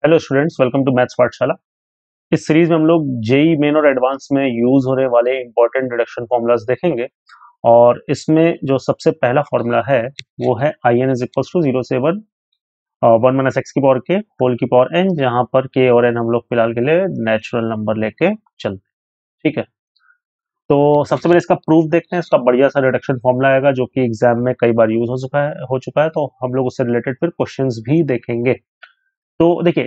Hello students, welcome to maths Pathshala. इस series में हम लोग जेई मेन और एडवांस में यूज होने वाले इंपॉर्टेंट रिडक्शन फॉर्मूलाज देखेंगे। और इसमें जो सबसे पहला फॉर्मूला है वो है I n is equals to 0 से 1 माइनस एक्स की पावर के होल की पावर एन, जहां पर के और एन हम लोग फिलहाल के लिए नेचुरल नंबर लेके चलते हैं। ठीक है, तो सबसे पहले इसका प्रूफ देखते हैं। इसका बढ़िया सा रिडक्शन फॉर्मूला आएगा जो कि एग्जाम में कई बार यूज हो चुका है, तो हम लोग उससे रिलेटेड फिर क्वेश्चंस भी देखेंगे। तो देखिए,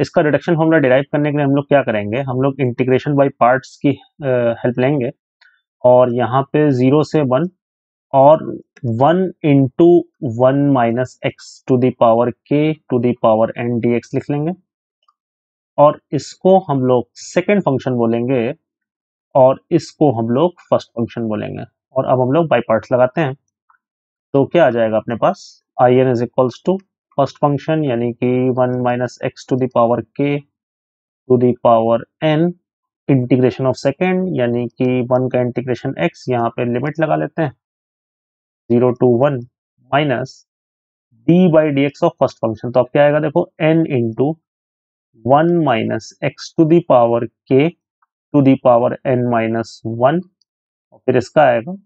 इसका रिडक्शन फॉर्मूला डिराइव करने के लिए हम लोग क्या करेंगे, हम लोग इंटीग्रेशन बाय पार्ट्स की हेल्प लेंगे। और यहाँ पे 0 से 1 और 1 into 1 minus x to the power k to the power n d x लिख लेंगे। और इसको हम लोग सेकेंड फंक्शन बोलेंगे और इसको हम लोग फर्स्ट फंक्शन बोलेंगे। और अब हम लोग बाई पार्ट्स लगाते हैं, तो क्या आ जाएगा अपने पास, I n is equals to first function यानी कि 1 minus x to the power k to the power n integration of second यानी कि 1 का इंटीग्रेशन x, यहाँ पे लिमिट लगा लेते हैं 0 to 1 minus d by d x of first function. तो अब क्या आएगा, देखो n into 1 minus x to the power k to the power n minus 1। और फिर इसका आएगा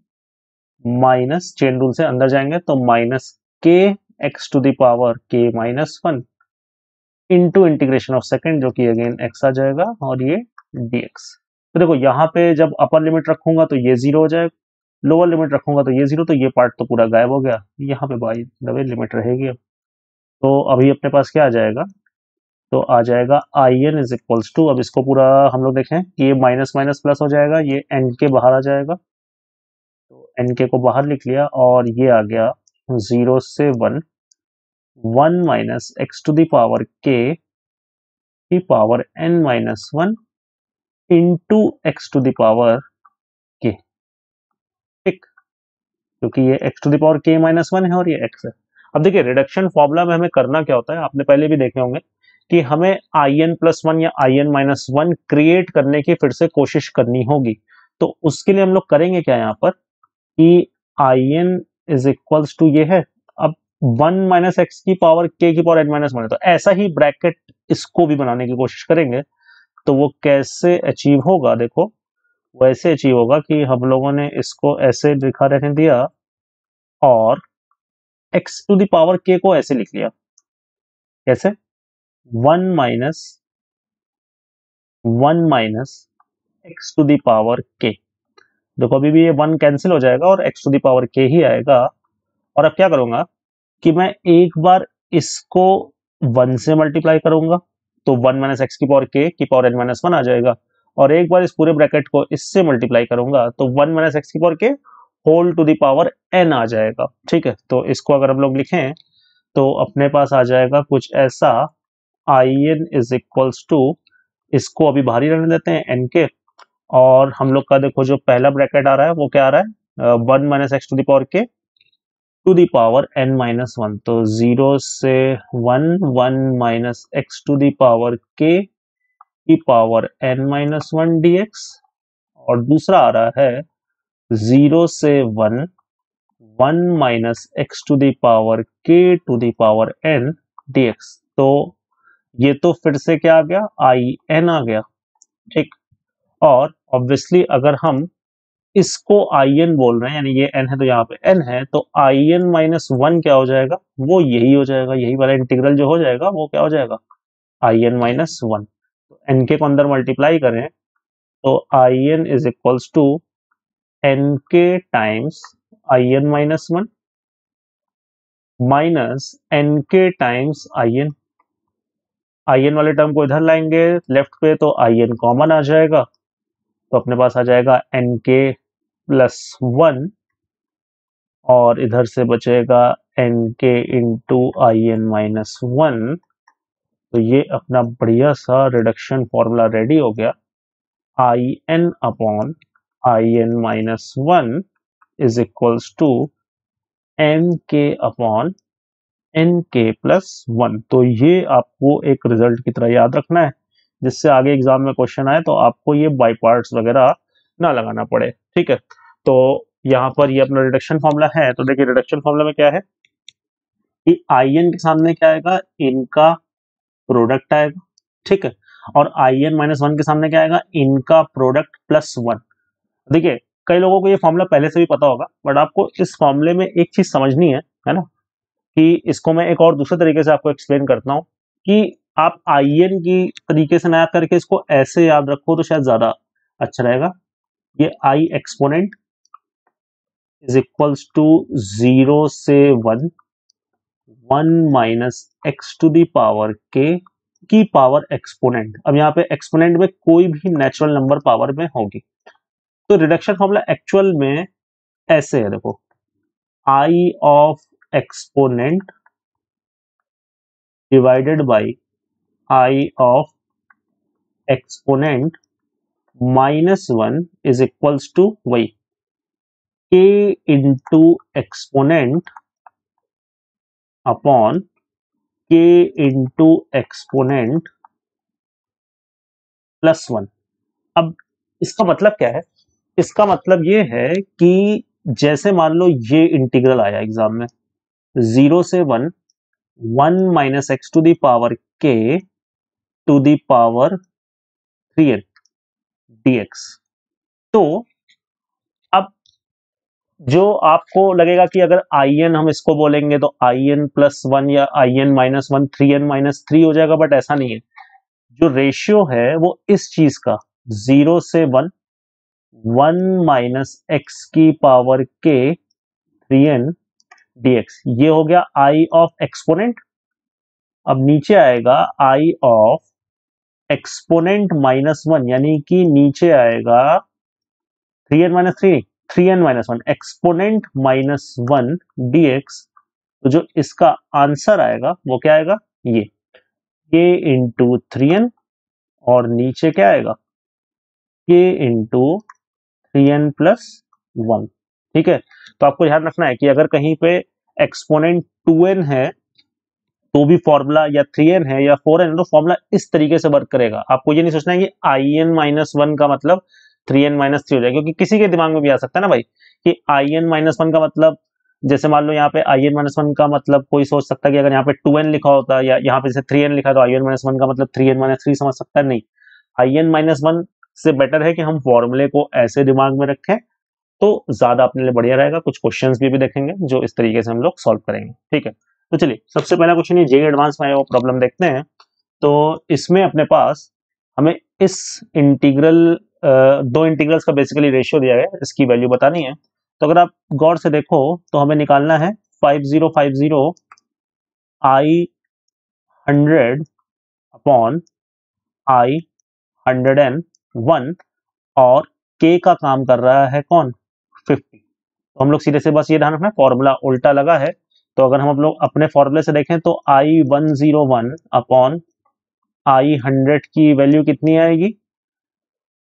माइनस, चेन रूल से अंदर जाएंगे तो माइनस के एक्स टू द पावर के minus 1 into integration of second जो कि अगेन x आ जाएगा और ये dx। तो देखो यहाँ पे जब अपर लिमिट रखूंगा तो ये 0 हो जाएगा, लोअर लिमिट रखूंगा तो ये 0, तो ये पार्ट तो पूरा गायब हो गया। यहाँ पे बाई द वे लिमिट रहेगी। तो अभी अपने पास क्या आ जाएगा, तो आ जाएगा I n is equals to, अब इसको पूरा हम लोग देखें कि ये माइनस माइनस प्लस हो जाएगा, ये एन के बाहर आ जाएगा, तो एन के को बाहर लिख लिया और ये आ गया 0 से 1 1 minus x to the power k की power n minus 1 into x to the power k. ठीक, क्योंकि ये x to the power k minus 1 है और ये x है। अब देखिए, रिडक्शन फॉर्मूला में हमें करना क्या होता है, आपने पहले भी देखे होंगे कि हमें आई एन प्लस 1 या आई एन माइनस 1 क्रिएट करने की फिर से कोशिश करनी होगी। तो उसके लिए हम लोग करेंगे क्या यहाँ पर कि I n is equals to ये है, अब 1 माइनस एक्स की पावर k की पावर n माइनस 1 है, तो ऐसा ही ब्रैकेट इसको भी बनाने की कोशिश करेंगे। तो वो कैसे अचीव होगा, देखो वैसे अचीव होगा कि हम लोगों ने इसको ऐसे लिखा रहने दिया और x to the power k को ऐसे लिख लिया। कैसे, 1 minus x to the power k। देखो अभी भी ये 1 कैंसिल हो जाएगा और x to the power k ही आएगा। और अब क्या करूंगा कि मैं एक बार इसको 1 से मल्टीप्लाई करूंगा तो 1 माइनस एक्स की पावर k की पावर n माइनस 1 आ जाएगा। और एक बार इस पूरे ब्रैकेट को इससे मल्टीप्लाई करूंगा तो 1 माइनस एक्स की power k whole to the power n आ जाएगा। ठीक है, तो इसको अगर हम लोग लिखें तो अपने पास आ जाएगा कुछ ऐसा, I n is equals to, इसको अभी बाहर ही रहने देते हैं n के। और हम लोग का देखो जो पहला ब्रैकेट आ रहा है वो क्या आ रहा है, 1 minus x to the power k to the power n minus 1। तो 0 से 1 1 minus x to the power k की पावर n माइनस 1 dx। और दूसरा आ रहा है 0 से 1 1 minus x to the power k to the power n dx। तो ये तो फिर से क्या आ गया, आई एन आ गया। ठीक, और ऑब्वियसली अगर हम इसको आई एन बोल रहे हैं यानी ये n है तो यहाँ पे n है, तो आई एन माइनस 1 क्या हो जाएगा, वो यही हो जाएगा, यही वाला इंटीग्रल जो हो जाएगा वो क्या हो जाएगा, आई एन माइनस 1। तो एन के को अंदर मल्टीप्लाई करें तो I n is equals to n k times I n minus 1 minus n k times I n. I n वाले टर्म को इधर लाएंगे लेफ्ट पे तो आई एन कॉमन आ जाएगा, तो अपने पास आ जाएगा एन के प्लस 1 और इधर से बचेगा एन के इंटू आई एन माइनस 1। तो ये अपना बढ़िया सा रिडक्शन फॉर्मूला रेडी हो गया, I n upon I n minus 1 is equals to n k upon n k plus 1। तो ये आपको एक रिजल्ट की तरह याद रखना है, जिससे आगे एग्जाम में क्वेश्चन आए तो आपको ये बाई पार्ट्स वगैरह ना लगाना पड़े। ठीक है, तो यहाँ पर ये अपना रिडक्शन फॉर्मूला है। तो देखिए रिडक्शन फॉर्मूला में क्या है कि आई एन के सामने क्या आएगा, इनका प्रोडक्ट आएगा, ठीक है। और आई एन माइनस वन के सामने क्या आएगा, इनका प्रोडक्ट प्लस वन। देखिए कई लोगों को ये फॉर्मूला पहले से भी पता होगा, बट आपको इस फॉर्मूले में एक चीज समझनी है ना, कि इसको मैं एक और दूसरे तरीके से आपको एक्सप्लेन करता हूँ कि आप आई एन की तरीके से ना याद करके इसको ऐसे याद रखो तो शायद ज्यादा अच्छा रहेगा। ये I exponent is equals to 0 से 1 1 minus x to the power k की पावर एक्सपोनेंट। अब यहाँ पे एक्सपोनेंट में कोई भी नेचुरल नंबर पावर में होगी। तो रिडक्शन फॉर्मूला एक्चुअल में ऐसे है, देखो, I of exponent divided by I of exponent minus one is equals to वही k into exponent upon k into exponent plus one. अब इसका मतलब क्या है, इसका मतलब ये है कि जैसे मान लो ये इंटीग्रल आया एग्जाम में 0 से 1 1 minus x to the power k to the power 3n dx। तो अब जो आपको लगेगा कि अगर आई एन हम इसको बोलेंगे तो आई एन प्लस वन या I n minus one 3n minus three हो जाएगा, बट ऐसा नहीं है। जो रेशियो है वो इस चीज का 0 से 1 1 माइनस एक्स की पावर के 3n dx, ये हो गया आई ऑफ एक्सपोनेंट। अब नीचे आएगा आई ऑफ एक्सपोनेंट माइनस वन, यानी कि नीचे आएगा 3n minus three, 3n minus one exponent minus one dx। तो जो इसका आंसर आएगा वो क्या आएगा, ये k इंटू 3n, और नीचे क्या आएगा k into 3n plus one. ठीक है, तो आपको ध्यान रखना है कि अगर कहीं पे एक्सपोनेंट 2n है तो भी फॉर्मूला, या 3n है या 4n है तो फॉर्मूला इस तरीके से वर्क करेगा। आपको ये नहीं सोचना है कि आई एन माइनस वन का मतलब 3n माइनस थ्री हो जाएगा, क्योंकि किसी के दिमाग में भी आ सकता है ना भाई कि आई एन माइनस वन का मतलब, जैसे मान लो यहाँ पे आई एन माइनस वन का मतलब कोई सोच सकता है कि अगर यहाँ पे 2n लिखा होता या यहाँ पे जैसे 3n लिखा है तो आई एन माइनस वन का मतलब 3n माइनस थ्री समझ सकता है। नहीं, आई एन माइनस वन से बेटर है कि हम फॉर्मूले को ऐसे दिमाग में रखें तो ज्यादा अपने लिए बढ़िया रहेगा। कुछ क्वेश्चंस भी देखेंगे जो इस तरीके से हम लोग सॉल्व करेंगे। ठीक है, तो चलिए सबसे पहला क्वेश्चन ये जेई एडवांस में आया वो प्रॉब्लम देखते हैं। तो इसमें अपने पास हमें इस इंटीग्रल, दो इंटीग्रल्स का बेसिकली रेशियो दिया गया है, इसकी वैल्यू बतानी है। तो अगर आप गौर से देखो तो हमें निकालना है 5050 आई 100 अपॉन आई 101, और के का काम कर रहा है कौन, 50। तो हम लोग सीधे से बस ये ध्यान रखना फॉर्मूला उल्टा लगा है। तो अगर हम लोग अपने फॉर्मूले से देखें तो आई 101 अपॉन आई 100 की वैल्यू कितनी आएगी,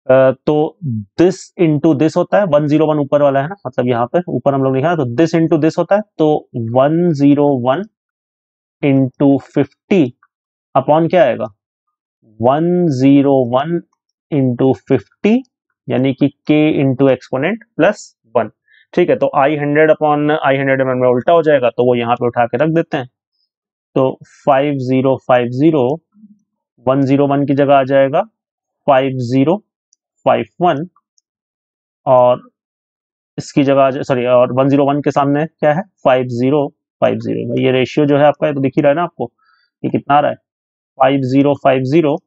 तो दिस इंटू दिस होता है, 101 ऊपर वाला है ना, मतलब यहाँ पे ऊपर हम लोग लिखा है तो दिस इंटू दिस होता है, तो 101 इंटू 50 अपॉन क्या आएगा 101 इंटू 50, यानी कि k into exponent plus one. ठीक है, तो आई 100 अपॉन आई 100 में उल्टा हो जाएगा तो वो यहाँ पे उठा के रख देते हैं। तो 5050 101 की जगह आ जाएगा 5051, और इसकी जगह सॉरी, और 101 के सामने क्या है 5050। ये रेशियो जो है आपका, तो दिख ही रहा है ना आपको ये कितना आ रहा है 5050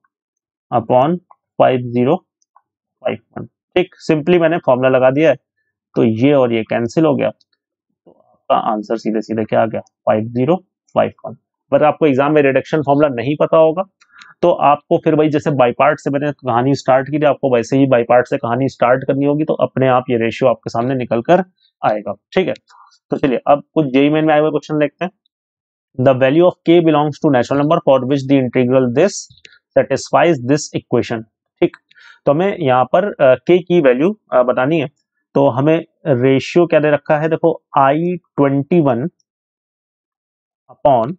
अपॉन 5051। ठीक, सिंपली मैंने फॉर्मूला लगा दिया है तो ये और ये कैंसिल हो गया, तो आपका आंसर सीधे सीधे क्या आ गया 5051। पर आपको एग्जाम में रिडक्शन फॉर्मूला नहीं पता होगा तो आपको फिर वही, जैसे बाई पार्ट से मैंने कहानी स्टार्ट की थी, आपको वैसे ही बाई पार्ट से कहानी स्टार्ट करनी होगी, तो अपने आप ये रेशियो आपके सामने निकल कर आएगा। ठीक है, तो चलिए अब कुछ जेईई मेन में आए हुए क्वेश्चन देखते हैं। The value of k belongs to natural number for which the integral this satisfies this equation. ठीक, तो हमें यहाँ पर k की वैल्यू बतानी है। तो हमें रेशियो क्या दे रखा है, देखो I21 अपॉन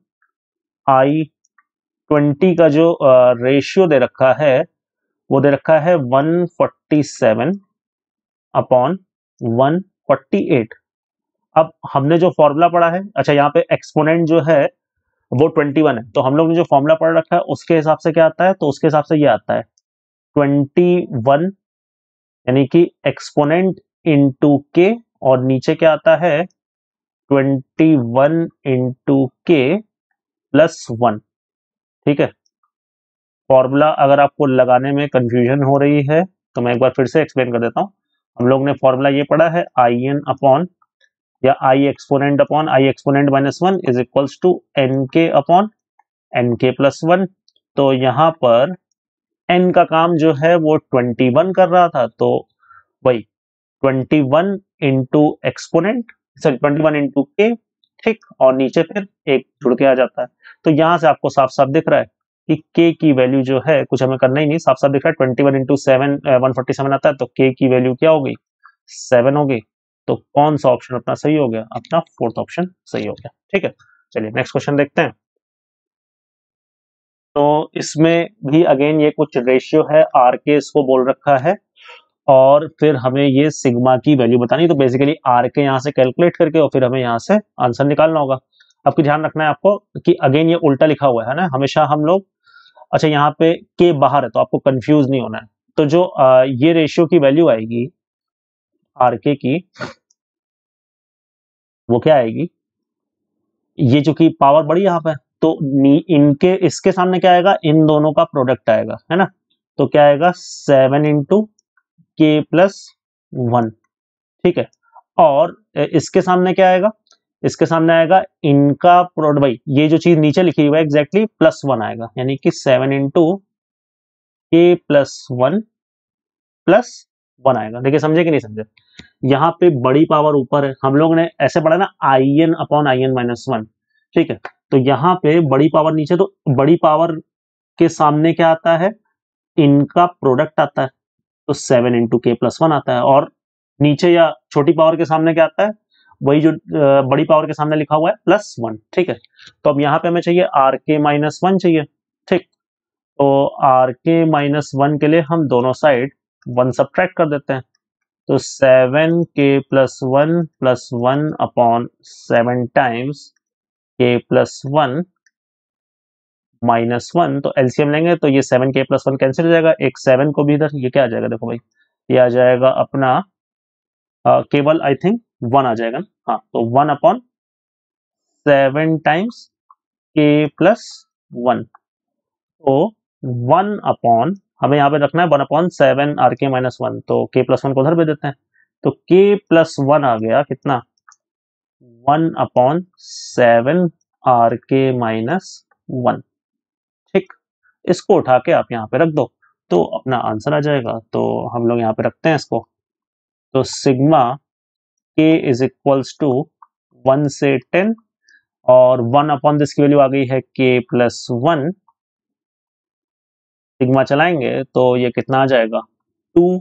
I20 का जो रेशियो दे रखा है वो दे रखा है 147 अपॉन 148। अब हमने जो फॉर्मूला पढ़ा है, अच्छा यहाँ पे एक्सपोनेंट जो है वो 21 है, तो हम लोग ने जो फॉर्मूला पढ़ रखा है उसके हिसाब से क्या आता है, तो उसके हिसाब से ये आता है 21 यानी कि एक्सपोनेंट इंटू के, और नीचे क्या आता है 21 इंटू के प्लस 1। ठीक है, फॉर्मूला अगर आपको लगाने में कंफ्यूजन हो रही है तो मैं एक बार फिर से एक्सप्लेन कर देता हूं। हम लोग ने फॉर्मूला ये पढ़ा है आई एन अपॉन या I exponent upon I exponent minus 1 is equals to n k upon n k plus 1। तो यहां पर एन का काम जो है वो 21 कर रहा था, तो वही 21 इंटू एक्सपोनेंट, सॉरी 21 इंटू के, ठीक, और नीचे फिर एक जुड़ के आ जाता है। तो यहां से आपको साफ साफ दिख रहा है कि के की वैल्यू जो है, कुछ हमें करना ही नहीं, साफ साफ दिख रहा है 21 इंटू 7 147 आता है, तो के की वैल्यू क्या हो गई 7 हो गई। तो कौन सा ऑप्शन अपना सही हो गया, अपना फोर्थ ऑप्शन सही हो गया। ठीक है, चलिए नेक्स्ट क्वेश्चन देखते हैं। तो इसमें भी अगेन ये कुछ रेशियो है, आर के इसको बोल रखा है, और फिर हमें ये सिग्मा की वैल्यू बतानी। तो बेसिकली आर के यहाँ से कैलकुलेट करके और फिर हमें यहाँ से आंसर निकालना होगा। आपको ध्यान रखना है आपको कि अगेन ये उल्टा लिखा हुआ है ना, हमेशा हम लोग, अच्छा यहाँ पे के बाहर है तो आपको कंफ्यूज नहीं होना है। तो जो ये रेशियो की वैल्यू आएगी आर के की, वो क्या आएगी, ये जो कि पावर बड़ी यहाँ पे, तो इनके इसके सामने क्या आएगा, इन दोनों का प्रोडक्ट आएगा, है ना। तो क्या आएगा 7 इंटू के प्लस 1। ठीक है, और इसके सामने क्या आएगा, इसके सामने आएगा इनका प्रोडक्ट, भाई ये जो चीज नीचे लिखी हुई है एग्जैक्टली प्लस 1 आएगा, यानी कि 7 इंटू के प्लस 1 प्लस 1 आएगा। देखिए समझे कि नहीं समझे, यहाँ पे बड़ी पावर ऊपर है, हम लोग ने ऐसे पढ़ा ना I n upon I n minus 1। ठीक है, तो यहाँ पे बड़ी पावर नीचे, तो बड़ी पावर के सामने क्या आता है, इनका प्रोडक्ट आता है, तो 7 इंटू के प्लस 1 आता है, और नीचे या छोटी पावर के सामने क्या आता है, वही जो बड़ी पावर के सामने लिखा हुआ है प्लस 1। ठीक है, तो अब यहाँ पे हमें चाहिए आर के माइनस 1 चाहिए। ठीक, तो आर के माइनस 1 के लिए हम दोनों साइड 1 सब्ट्रैक्ट कर देते हैं, तो 7 के प्लस वन अपॉन 7 टाइम्स के प्लस 1 माइनस 1, तो एलसीएम लेंगे तो ये 7 के प्लस 1 कैंसिल हो जाएगा, एक 7 को भी इधर, ये क्या आ जाएगा देखो भाई, ये आ जाएगा अपना केवल आई थिंक 1 आ जाएगा ना, हाँ, तो 1 अपॉन 7 टाइम्स के प्लस 1, तो 1 अपॉन, हमें यहाँ पे रखना है 1 अपॉन 7 आर के माइनस 1, तो के प्लस 1 को उधर भेज देते हैं, तो के प्लस 1 आ गया कितना 1 अपॉन 7 आर के माइनस 1। ठीक, इसको उठा के आप यहाँ पे रख दो तो अपना आंसर आ जाएगा। तो हम लोग यहाँ पे रखते हैं इसको, तो सिग्मा के इज इक्वल्स टू 1 से 10, और 1 अपॉन दिस की वैल्यू आ गई है के प्लस 1, सिग्मा चलाएंगे तो ये कितना आ जाएगा 2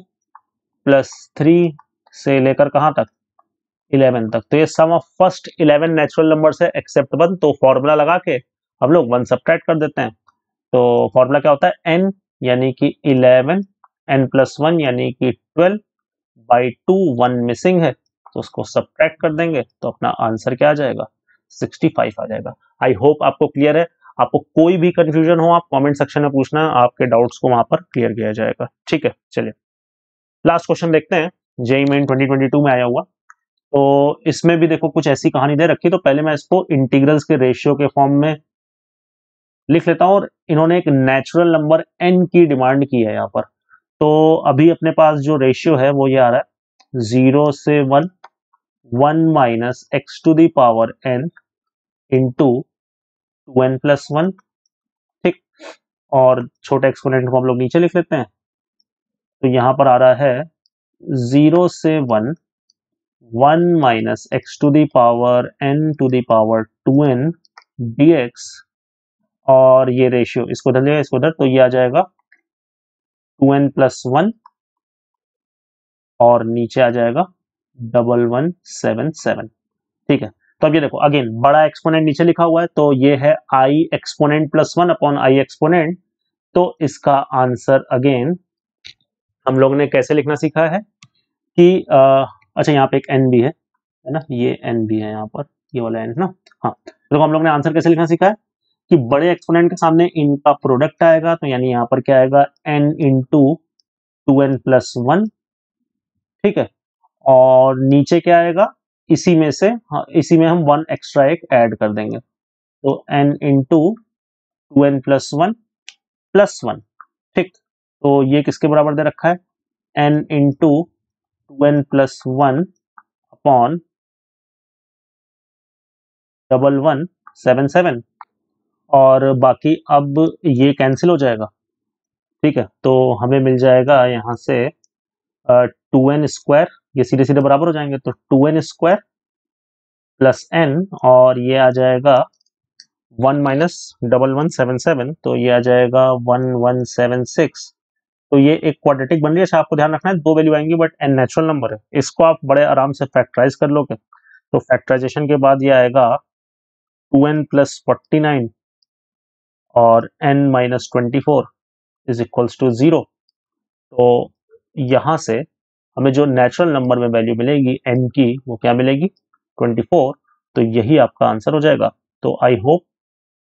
प्लस 3 से लेकर कहाँ तक 11 तक, तो ये सम ऑफ फर्स्ट 11 नेचुरल नंबर से एक्सेप्ट 1, तो फॉर्मूला लगा के हम लोग 1 सब्ट्रैक्ट कर देते हैं। तो फॉर्मूला क्या होता है n यानी कि 11, n प्लस 1 यानी कि 12 बाई 2, 1 मिसिंग है, तो उसको सब्ट्रैक्ट कर देंगे तो अपना आंसर क्या आ जाएगा 65 आ जाएगा। आई होप आपको क्लियर है। आपको कोई भी कंफ्यूजन हो आप कमेंट सेक्शन में पूछना, आपके डाउट्स को वहां पर क्लियर किया जाएगा। ठीक है, चलिए लास्ट क्वेश्चन देखते हैं, जेई मेन 2022 में आया हुआ। तो इसमें भी देखो कुछ ऐसी कहानी दे रखी, तो पहले मैं इसको इंटीग्रल्स के रेशियो के फॉर्म में लिख लेता हूं, और इन्होंने एक नेचुरल नंबर n की डिमांड की है यहाँ पर। तो अभी अपने पास जो रेशियो है वो ये आ रहा है 0 से 1, 1 minus x to the power n into 2n plus 1। ठीक, और छोटे एक्सपोनेंट को हम लोग नीचे लिख लेते हैं, तो यहां पर आ रहा है 0 से 1, 1 minus x to the power n to the power 2n dx, और ये रेशियो इसको इधर ले इसको इधर, तो ये आ जाएगा 2n प्लस 1, और नीचे आ जाएगा 1177। ठीक है, तो अब ये देखो अगेन बड़ा एक्सपोनेंट नीचे लिखा हुआ है, तो ये है I exponent plus 1 upon I exponent. तो इसका आंसर अगेन हम लोग ने कैसे लिखना सीखा है कि अच्छा यहाँ पे एक n भी है ना, ये n भी है यहाँ पर, ये वाला n ना, हाँ, तो हम लोग ने आंसर कैसे लिखना सीखा है कि बड़े एक्सपोनेंट के सामने इनका प्रोडक्ट आएगा, तो यानी यहाँ पर क्या आएगा, n इंटू 2n+1, ठीक है। और नीचे क्या आएगा, इसी में से, हाँ, इसी में हम वन एक्स्ट्रा एक ऐड कर देंगे, तो n इंटू 2n+1 +1, ठीक। तो ये किसके बराबर दे रखा है, n इंटू 2n+1 अपॉन 1177, और बाकी अब ये कैंसिल हो जाएगा, ठीक है। तो हमें मिल जाएगा यहाँ से 2n², ये सीधे सीधे बराबर हो जाएंगे, तो 2n² प्लस n, और ये आ जाएगा 1 माइनस 1177, तो ये आ जाएगा 1176। तो ये एक क्वाड्रेटिक बन रही है। अच्छा, आपको ध्यान रखना है, दो वैल्यू आएंगी, बट n नेचुरल नंबर है, इसको आप बड़े आराम से फैक्टराइज कर लोगे। तो फैक्टराइजेशन के बाद ये आएगा 2n+49 और n-24 इज इक्वल्स टू 0। तो यहाँ से हमें जो नेचुरल नंबर में वैल्यू मिलेगी n की, वो क्या मिलेगी, 24। तो यही आपका आंसर हो जाएगा। तो आई होप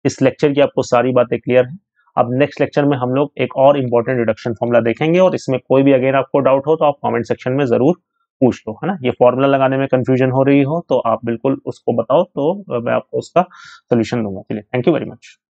इस लेक्चर की आपको सारी बातें क्लियर है। अब नेक्स्ट लेक्चर में हम लोग एक और इंपॉर्टेंट रिडक्शन फॉर्मूला देखेंगे, और इसमें कोई भी अगेन आपको डाउट हो तो आप कमेंट सेक्शन में जरूर पूछ लो, है ना। ये फॉर्मूला लगाने में कंफ्यूजन हो रही हो तो आप बिल्कुल उसको बताओ, तो मैं आपको उसका सोल्यूशन दूंगा। चलिए, थैंक यू वेरी मच।